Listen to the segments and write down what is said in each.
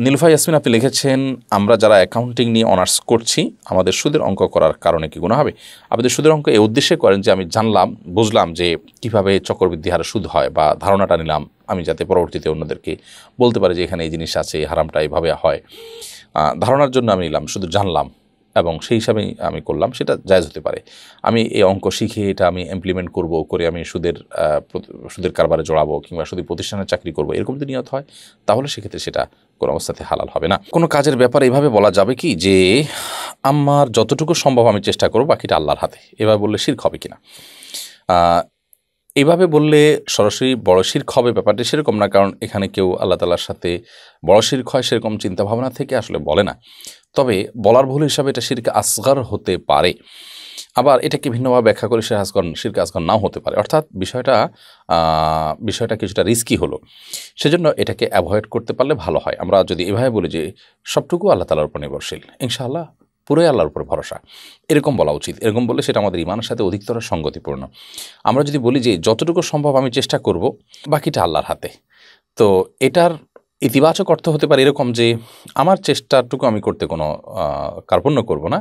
নীলুফা ইয়াসমিন আপনি লিখেছেন, আমরা যারা অ্যাকাউন্টিং নিয়ে অনার্স করছি আমাদের সুদের অঙ্ক করার কারণে কি গুনাহ হবে? আমাদের সুদের অঙ্ক এই উদ্দেশ্যে করেন যে আমি জানলাম, বুঝলাম যে কিভাবে চক্রবৃদ্ধি হারে সুদ হয়, বা ধারণাটা নিলাম আমি যাতে পরবর্তীতে অন্যদেরকে বলতে পারি যে এখানে এই জিনিস আছে, এই হারামটা এইভাবে হয়। ধারণার জন্য আমি নিলাম, শুধু জানলাম এবং সেই হিসাবেই আমি করলাম, সেটা জায়েজ হতে পারে। আমি এই অঙ্ক শিখে এটা আমি ইমপ্লিমেন্ট করব, করে আমি সুদের কারবারে জড়াবো কিংবা সুদের প্রতিষ্ঠানে চাকরি করব, এরকম যদি নিয়ত হয় তাহলে সেক্ষেত্রে সেটা কোনো অবস্থাতে হালাল হবে না। কোনো কাজের ব্যাপারে এভাবে বলা যাবে কি যে আমার যতটুকু সম্ভব আমি চেষ্টা করব, বাকিটা আল্লাহর হাতে, এভাবে বললে শিরক হবে কিনা? এভাবে বললে সরাসরি বড় শিরক হবে ব্যাপারটি সেরকম না, কারণ এখানে কেউ আল্লাহ তাআলার সাথে বড় শিরক হয় সেরকম চিন্তাভাবনা থেকে আসলে বলে না। তবে বলার ভুল হিসাবে এটা শিরক আসগর হতে পারে, আবার এটাকে ভিন্নভাবে ব্যাখ্যা করে শিরক আসগর নাও হতে পারে। অর্থাৎ বিষয়টা কিছুটা রিস্কি হলো, সেজন্য এটাকে অ্যাভয়েড করতে পারলে ভালো হয়। আমরা যদি এভাবে বলি যে সবটুকু আল্লাহ তাআলার উপর নির্ভরশীল, ইনশাআল্লাহ পুরোই আল্লাহর উপর ভরসা, এরকম বলা উচিত। এরকম বললে সেটা আমাদের ঈমানের সাথে অধিকতর সঙ্গতিপূর্ণ। আমরা যদি বলি যে যতটুকু সম্ভব আমি চেষ্টা করব, বাকিটা আল্লাহর হাতে, তো এটার ইতিবাচক অর্থ হতে পারে এরকম যে আমার চেষ্টাটুকু আমি করতে কোনো কার্পণ্য করব না,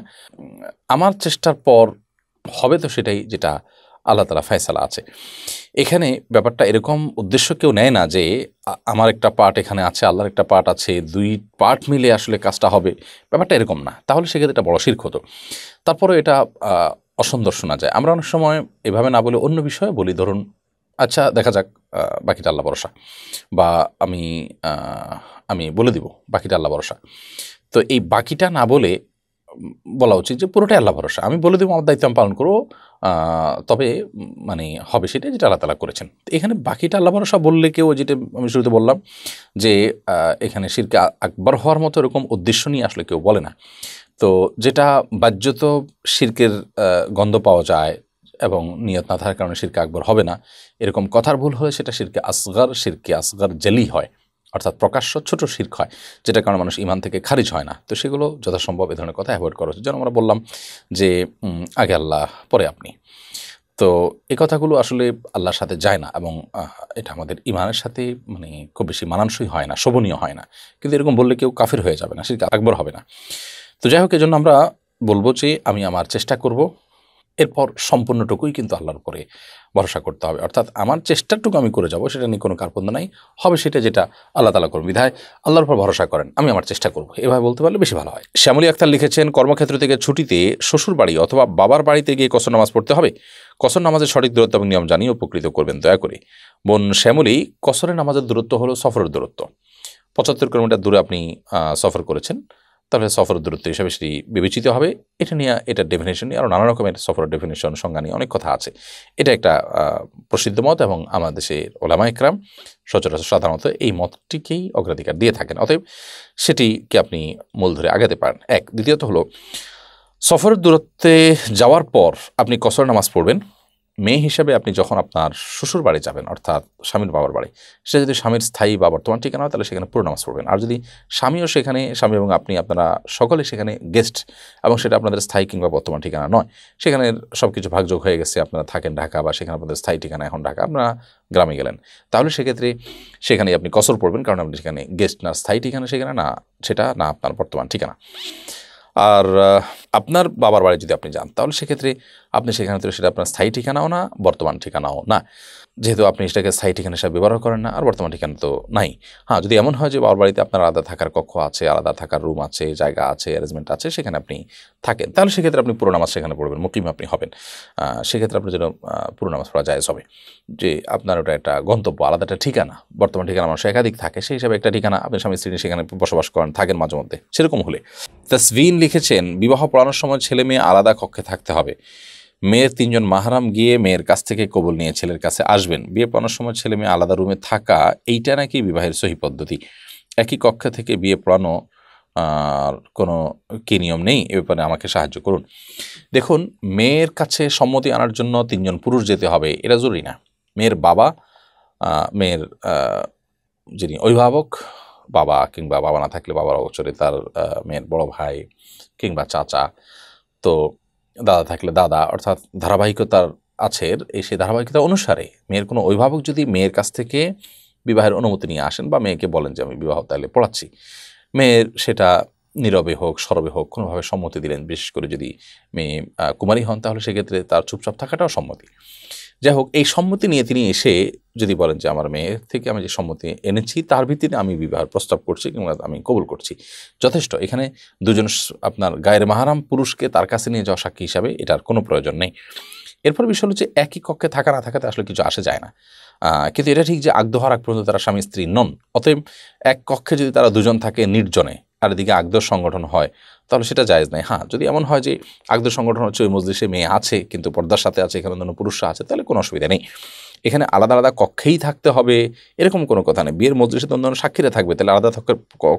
আমার চেষ্টার পর হবে তো সেটাই যেটা আল্লাহ তাআলা ফয়সালা আছে। এখানে ব্যাপারটা এরকম উদ্দেশ্য কেউ নেয় না যে আমার একটা পার্ট এখানে আছে, আল্লাহর একটা পার্ট আছে, দুই পার্ট মিলে আসলে কাজটা হবে, ব্যাপারটা এরকম না। তাহলে সেক্ষেত্রে এটা বড় শিরক হতো। তারপরে এটা অসুন্দর শোনা যায়। আমরা অনেক সময় এভাবে না বলে অন্য বিষয়ে বলি, ধরুন আচ্ছা দেখা যাক, বাকিটা আল্লাহ ভরসা, বা আমি বলে দিব বাকিটা আল্লাহ ভরসা। তো এই বাকিটা না বলে বলা উচিত যে পুরোটাই আল্লাহ ভরসা, আমি বলে দেবো আমার দায়িত্ব আমি পালন করবো, তবে মানে হবে সেটা যেটা আল্লাহ তাআলা করেছেন। তো এখানে বাকিটা আল্লাহ ভরসা বললে কেউ, যেটা আমি শুরুতে বললাম যে এখানে শিরকে আকবার হওয়ার মতো এরকম উদ্দেশ্য নিয়ে আসলে কেউ বলে না। তো যেটা বাহ্যত শিরকের গন্ধ পাওয়া যায় এবং নিয়ত না থাকার কারণে শিরকে আকবর হবে না, এরকম কথার ভুল হলে সেটা শিরকে আসগর জেলি হয়, অর্থাৎ প্রকাশ্য ছোট শিরক হয়, যেটার কারণে মানুষ ঈমান থেকে খারিজ হয় না। তো সেগুলো যথাসম্ভব এ ধরনের কথা অ্যাভয়েড করা উচিত। যেন আমরা বললাম যে আগে আল্লাহ পরে আপনি, তো এই কথাগুলো আসলে আল্লাহর সাথে যায় না, এবং এটা আমাদের ঈমানের সাথে মানে খুব বেশি মানানসই হয় না, শোভনীয় হয় না। কিন্তু এরকম বললে কেউ কাফির হয়ে যাবে না, শিরক আকবর হবে না। তো যাই হোক, এজন্য আমরা বলবো যে আমি আমার চেষ্টা করব, এরপর সম্পূর্ণটুকুই কিন্তু আল্লাহর উপরে ভরসা করতে হবে। অর্থাৎ আমার চেষ্টাটুকু আমি করে যাব, সেটা নিয়ে কোনো কার্পণ্য নাই, হবে সেটা যেটা আল্লাহ তাআলা করবেন। বিধায় আল্লাহর উপর ভরসা করেন, আমি আমার চেষ্টা করব, এভাবে বলতে পারলে বেশি ভালো হয়। শ্যামলী আক্তার লিখেছেন, কর্মক্ষেত্র থেকে ছুটিতে শ্বশুর বাড়ি অথবা বাবার বাড়িতে গিয়ে কসর নামাজ পড়তে হবে? কসর নামাজের সঠিক দূরত্ব এবং নিয়ম জানিয়ে উপকৃত করবেন দয়া করে। বোন শ্যামলী, কসরের নামাজের দূরত্ব হলো সফরের দূরত্ব। 75 কিলোমিটার দূরে আপনি সফর করেছেন, তাহলে সফরের দূরত্ব হিসাবে সেটি বিবেচিত হবে। এটা নিয়ে, এটার ডেফিনেশন নিয়ে আরও নানা রকমের সফরের ডেফিনেশন সংজ্ঞা নিয়ে অনেক কথা আছে। এটা একটা প্রসিদ্ধ মত, এবং আমাদের দেশের ওলামা ইকরাম সচরাচর সাধারণত এই মতটিকেই অগ্রাধিকার দিয়ে থাকেন। অতএব সেটিকে আপনি মূল ধরে আগাতে পারেন। এক। দ্বিতীয়ত হলো, সফরের দূরত্বে যাওয়ার পর আপনি কসর নামাজ পড়বেন। মেয়ে হিসাবে আপনি যখন আপনার শ্বশুর বাড়ি যাবেন, অর্থাৎ স্বামীর বাবার বাড়ি, সে যদি স্বামীর স্থায়ী বা বর্তমান ঠিকানা হয় তাহলে সেখানে পুরো নামাজ পড়বেন। আর যদি স্বামীও সেখানে, স্বামী এবং আপনি আপনারা সকলে সেখানে গেস্ট, এবং সেটা আপনাদের স্থায়ী কিংবা বর্তমান ঠিকানা নয়, সেখানে সব কিছু ভাগযোগ হয়ে গেছে, আপনারা থাকেন ঢাকা বা সেখানে আপনাদের স্থায়ী ঠিকানা এখন ঢাকা, আপনারা গ্রামে গেলেন, তাহলে সেক্ষেত্রে সেখানে আপনি কসর পড়বেন, কারণ আপনি সেখানে গেস্ট না, স্থায়ী ঠিকানা সেখানে না, সেটা না আপনার বর্তমান ঠিকানা। আর আপনার বাবার বাড়ি যদি আপনি যান, তাহলে সেক্ষেত্রে আপনি সেখানে তো সেটা আপনার স্থায়ী ঠিকানাও না, বর্তমান ঠিকানাও না, যেহেতু আপনি সেটাকে স্থায়ী ঠিকানা হিসাবে ব্যবহার করেন না, আর বর্তমান ঠিকানা তো নাই। হ্যাঁ, যদি এমন হয় যে বাবার বাড়িতে আপনার আলাদা থাকার কক্ষ আছে, আলাদা থাকার রুম আছে, জায়গা আছে, অ্যারেঞ্জমেন্ট আছে, সেখানে আপনি থাকেন, তাহলে সেক্ষেত্রে আপনি পুরো নামাজ সেখানে পড়বেন, মুকিম আপনি হবেন। সেক্ষেত্রে আপনার জন্য পুরো নামাজ পড়া জায়েজ হবে। যে আপনার ওটা একটা গন্তব্য, আলাদা একটা ঠিকানা, বর্তমান ঠিকানা মানুষ একাধিক থাকে, সেই হিসাবে একটা ঠিকানা, আপনি স্বামী স্ত্রী সেখানে বসবাস করেন, থাকেন মাঝে মধ্যে, সেরকম হলে। তাসভিন লিখেছেন, বিবাহ পড়ানোর সময় ছেলে মেয়ে আলাদা কক্ষে থাকতে হবে। মেয়ের 3 জন মাহরাম গিয়ে মেয়ের কাছ থেকে কবুল নিয়ে ছেলের কাছে আসবেন। বিয়ে পড়ানোর সময় ছেলে মেয়ে আলাদা রুমে থাকা, এইটা নাকি বিবাহের সহি পদ্ধতি? একই কক্ষে থেকে বিয়ে পড়ানো কোনো কি নিয়ম নেই? এ ব্যাপারে আমাকে সাহায্য করুন। দেখুন, মেয়ের কাছে সম্মতি আনার জন্য 3 জন পুরুষ যেতে হবে এটা জরুরি না। মেয়ের বাবা, মেয়ের যিনি অভিভাবক, বাবা কিংবা বাবা না থাকলে বাবার অগোচরে তার মেয়ের বড় ভাই কিংবা চাচা, তো দাদা থাকলে দাদা, অর্থাৎ ধারাবাহিকতার আছে, সেই ধারাবাহিকতা অনুসারে মেয়ের কোনো অভিভাবক যদি মেয়ের কাছ থেকে বিবাহের অনুমতি নিয়ে আসেন বা মেয়েকে বলেন যে আমি বিবাহ তাহলে পড়াচ্ছি, মেয়ের সেটা নীরবে হোক সরবে হোক কোনোভাবে সম্মতি দিলেন, বিশেষ করে যদি মেয়ে কুমারী হন তাহলে সেক্ষেত্রে তার চুপচাপ থাকাটাও সম্মতি। যাই হোক, এই সম্মতি নিয়ে তিনি এসে যদি বলেন যে আমার মেয়ের থেকে আমি যে সম্মতি এনেছি তার ভিত্তিতে আমি বিবাহের প্রস্তাব করছি কিংবা আমি কবুল করছি, যথেষ্ট। এখানে দুজন আপনার গায়ের মাহারাম পুরুষকে তার কাছে নিয়ে যাওয়া সাক্ষী হিসাবে এটার কোনো প্রয়োজন নেই। এরপর বিষয় হলো যে একই কক্ষে থাকা না থাকাতে আসলে কিছু আসে যায় না, কিন্তু এটা ঠিক যে আগদ হওয়ার আগ পর্যন্ত তারা স্বামী স্ত্রী নন। অতএব এক কক্ষে যদি তারা দুজন থাকে নির্জনে আর এদিকে আগদর সংগঠন হয় তাহলে সেটা জায়েজ নাই। হ্যাঁ, যদি এমন হয় যে আগদর সংগঠন হচ্ছে ওই মজলিসে মেয়ে আছে কিন্তু পর্দার সাথে আছে, এখানে অন্য পুরুষরা আছে, তাহলে কোনো অসুবিধা নেই। এখানে আলাদা আলাদা কক্ষেই থাকতে হবে এরকম কোনো কথা নেই। বিয়ের মজলিসে তো অন্য সাক্ষীরা থাকবে, তাহলে আলাদা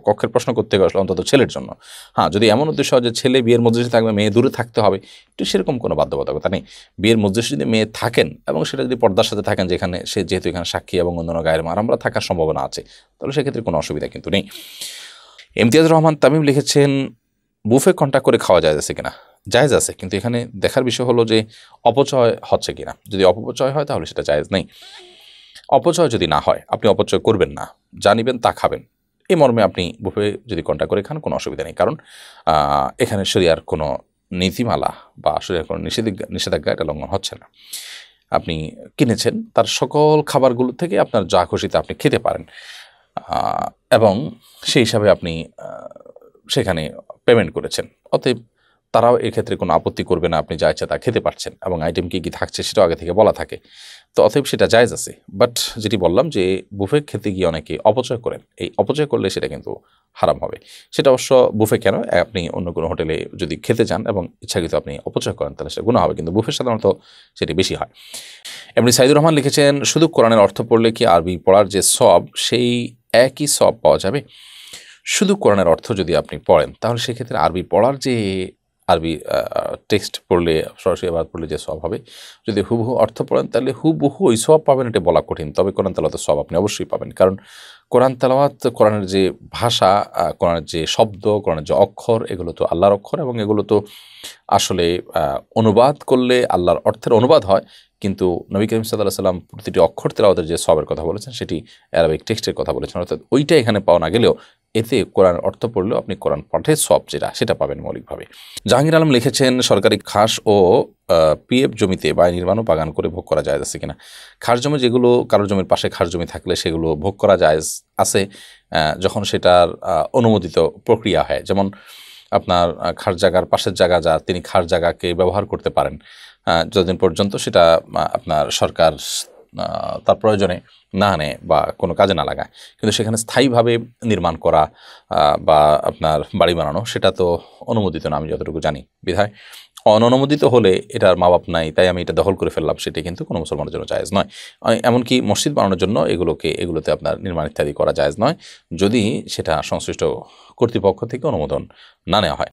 কক্ষের প্রশ্ন করতে গেলে অন্তত ছেলের জন্য। হ্যাঁ, যদি এমন উদ্দেশ্য হয় যে ছেলে বিয়ের মজলিসে থাকবে মেয়ে দূরে থাকতে হবে, একটু সেরকম কোনো বাধ্যবাধকতা নেই। বিয়ের মজলিসে যদি মেয়ে থাকেন এবং সেটা যদি পর্দার সাথে থাকেন, যেখানে সে যেহেতু এখানে সাক্ষী এবং অন্যান্য গায়ের মারামরা থাকার সম্ভাবনা আছে, তাহলে সেক্ষেত্রে কোনো অসুবিধা কিন্তু নেই। ইমতিয়াজ রহমান তামিম লিখেছেন, বুফে কন্ট্যাক্ট করে খাওয়া যায় আছে কিনা? জায়েজ আছে, কিন্তু এখানে দেখার বিষয় হলো যে অপচয় হচ্ছে কিনা। যদি অপচয় হয় তাহলে সেটা জায়েজ নেই। অপচয় যদি না হয়, আপনি অপচয় করবেন না, যা নিবেন তা খাবেন, এই মর্মে আপনি বুফে যদি কন্ট্যাক্ট করে খান কোনো অসুবিধা নেই। কারণ এখানে শরিয়ার কোনো নীতিমালা বা শরিয়ার কোনো নিষেধাজ্ঞা এটা লঙ্ঘন হচ্ছে না। আপনি কিনেছেন, তার সকল খাবারগুলো থেকে আপনার যা খুশিতে আপনি খেতে পারেন, এবং সেই হিসাবে আপনি সেখানে পেমেন্ট করেছেন। অতএব তারাও এক্ষেত্রে কোনো আপত্তি করবে না, আপনি যা ইচ্ছা তা খেতে পারছেন এবং আইটেম কী কী থাকছে সেটাও আগে থেকে বলা থাকে। তো অতএব সেটা জায়েজ আছে। বাট যেটি বললাম যে বুফে খেতে গিয়ে অনেকে অপচয় করেন, এই অপচয় করলে সেটা কিন্তু হারাম হবে। সেটা অবশ্য বুফে কেন, আপনি অন্য কোনো হোটেলে যদি খেতে যান এবং ইচ্ছাকৃত আপনি অপচয় করেন তাহলে সেটা গুনাহ হবে, কিন্তু বুফে সাধারণত সেটি বেশি হয়। এমনি সাইদুর রহমান লিখেছেন, শুধু কোরআনের অর্থ পড়লে কি আরবি পড়ার যে সওয়াব সেই একই সওয়াব পাওয়া যাবে? শুধু কোরআনের অর্থ যদি আপনি পড়েন তাহলে সেক্ষেত্রে আরবি পড়ার যে আরবি টেক্সট পড়লে সরাসরি আবার পড়লে যে সওয়াব হবে, যদি হুবহু অর্থ পড়েন তাহলে হুবহু ওই সওয়াব পাবেন এটা বলা কঠিন। তবে কোরআন তেলাওয়াতের সওয়াব আপনি অবশ্যই পাবেন, কারণ কোরআন তেলাওয়াত, কোরআনের যে ভাষা, কোরআনের যে শব্দ, কোরআনের যে অক্ষর, এগুলো তো আল্লাহর অক্ষর এবং এগুলো তো আসলে অনুবাদ করলে আল্লাহর অর্থের অনুবাদ হয়। কিন্তু নবী করিম সাল্লাল্লাহু আলাইহি ওয়াসাল্লাম প্রতিটি অক্ষর তেলাওয়াতের যে সওয়াবের কথা বলেছেন সেটি অ্যারাবিক টেক্সটের কথা বলেছেন, অর্থাৎ ওইটা এখানে পাওয়া না গেলেও এতে কোরআন অর্থ পড়লেও আপনি কোরআন পাঠের সওয়াব সেটা পাবেন মৌলিকভাবে। জাহাঙ্গীর আলম লিখেছেন, সরকারি খাস ও পিএফ জমিতে বাড়ি নির্মাণ ও বাগান করে ভোগ করা যায় আছে কিনা? খাস জমি, যেগুলো কারোর জমির পাশে খাস জমি থাকলে সেগুলো ভোগ করা যায় আছে যখন সেটার অনুমোদিত প্রক্রিয়া হয়। যেমন আপনার খাস জায়গার পাশের জায়গা যা, তিনি খাস জায়গাকে ব্যবহার করতে পারেন যতদিন পর্যন্ত সেটা আপনার সরকার তার প্রয়োজনে না নেয় বা কোনো কাজে না লাগায়। কিন্তু সেখানে স্থায়ীভাবে নির্মাণ করা বা আপনার বাড়ি বানানো সেটা তো অনুমোদিত না, আমি যতটুকু জানি। বিধায় অননুমোদিত হলে এটার মা বাপ নাই তাই আমি এটা দখল করে ফেললাম, সেটা কিন্তু কোনো মুসলমানের জন্য জায়েজ নয়। এমনকি মসজিদ বানানোর জন্য এগুলোতে আপনার নির্মাণ ইত্যাদি করা জায়েজ নয়, যদি সেটা সংশ্লিষ্ট কর্তৃপক্ষ থেকে অনুমোদন না নেওয়া হয়।